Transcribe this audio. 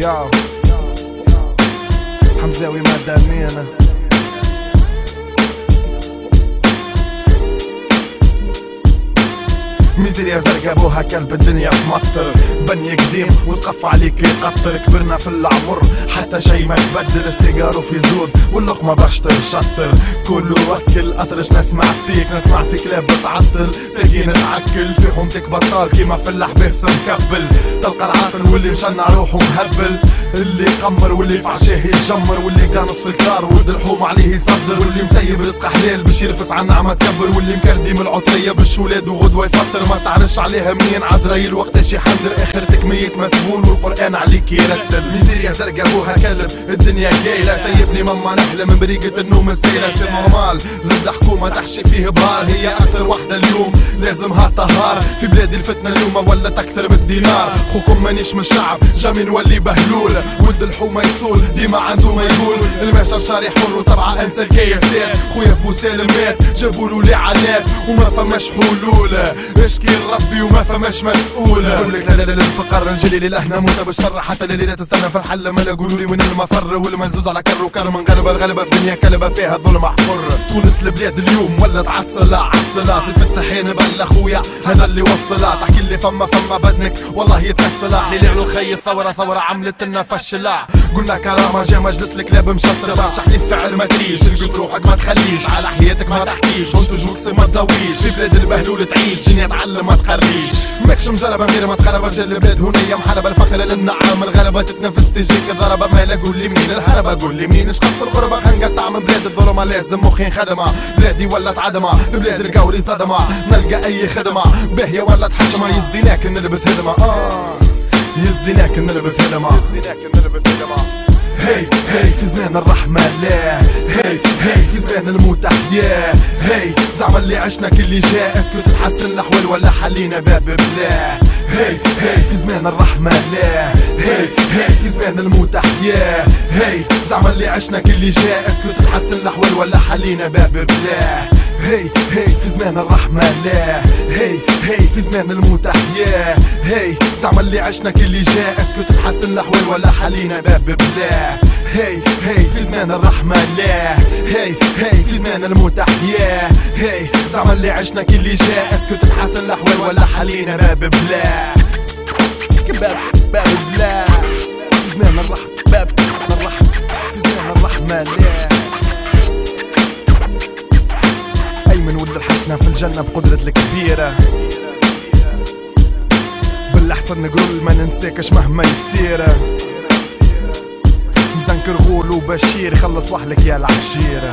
ياو حمزاوي مدامينا ميزيريا زرقا بوها كلب الدنيا تمطر بني قديم وسقف عليك يقطر كبرنا في العمر حتى شي ما تبدل السيجارو في زوز واللقمة بشطر شطر كله وكل اطرش نسمع فيك لا بتعطل ساقين تعكل في حومتك بطال كيما في الحباس مكبل تلقى العاقل واللي مشنع روحه مهبل اللي قمر واللي في عشاه يتجمر واللي قانص في الكار ولد الحوم عليه يصدر واللي مسيب رزق حلال باش يرفس عن نعمة تكبر واللي مكردي من العطرية باش ولاد وغدوة يفطر ما تعرفش عليها منين عزرايل وقتاش يحندر اخرتك ميت مسبون والقرآن عليك يرتل ميزيريا زرقا بوها كلب الدنيا كايلة سيبني ماما نحلم بريقة النوم السيلة سي نورمال ضد حكومة تحشي فيه بهار هي اكثر وحدة اليوم لازمها طهار في بلادي الفتنة اليوم ولت اكثر من الدينار خوكم مانيش من الشعب جامي نولي بهلول ولد الحومة يصول ديما عنده ما يقول الماشر شاري حر وطبعا انسى الكياسات خويا بوسالم مات جابولو لعنات وما فماش حلول اشكي ربي وما فماش مسؤول قولك لا للفقر نجلي للأهنا موتة بالشر حتى اللي لا تستنى في الحل ما قولولي وين المفر والمنزوز على كر وكر من غلبة في دنيا كلبة فيها الظلم حر تونس البلاد اليوم ولا تعسلة زيد الطحين بل خويا هذا اللي وصلها تحكي اللي فما بدنك والله يتكسلها اللي لعلو الخي الثورة عملت لنا فشلة قلنا كرامة جا مجلس الكلاب مشطبة شحتي الفعل ما تريش القي في روحك ما تخليش على حياتك ما تحكيش وانتو جوكسي ما تضويش في بلاد البهلول تعيش دنيا تعلم ما تخريش ماكش مجربة غير ما تخرب رجال البلاد هنية محاربة الفخر للنعام الغلبة تتنفس تجيك الضربة مالا قول لي منين الهربة قول لي منين اشقف الغربة خنقطع من بلاد الظلمة لازم مخي خدمة بلادي ولت عدمة بلاد القوري صدمة نلقى اي خدمة باهية ولت حشمة يزيناك نلبس هدمة يزيناك نلبس هدمة هي في زمان الرحمة لا هي في زمان الموت احياء هي زعما اللي عشنا كل اللي جاء اسكو تتحسن الاحوال ولا حلينا باب بلا هي في زمان الرحمة لا هي في زمان الموت احياء هي زعما اللي عشنا كل اللي جاء اسكو تتحسن الاحوال ولا حلينا باب بلا هي في زمان الرحمة لا هي في زمان الموت احياء هي زعما اللي عشنا كل اللي جاء اسكو تتحسن الاحوال ولا حلينا باب بلا هي في زمان الرحمة لا هي في زمان الموت احياء هي زعما اللي عشنا كل اللي جاء اسكو تتحسن الاحوال ولا حلينا باب بلا باب بلا في زمان الرحمة في زمان الرحمة لا أيمن ولد الحسنة في الجنة بقدرة الكبيرة بالأحسن نقول ما ننساكش مهما يصير مزنكر غول وبشير يخلص وحلك يا العشيرة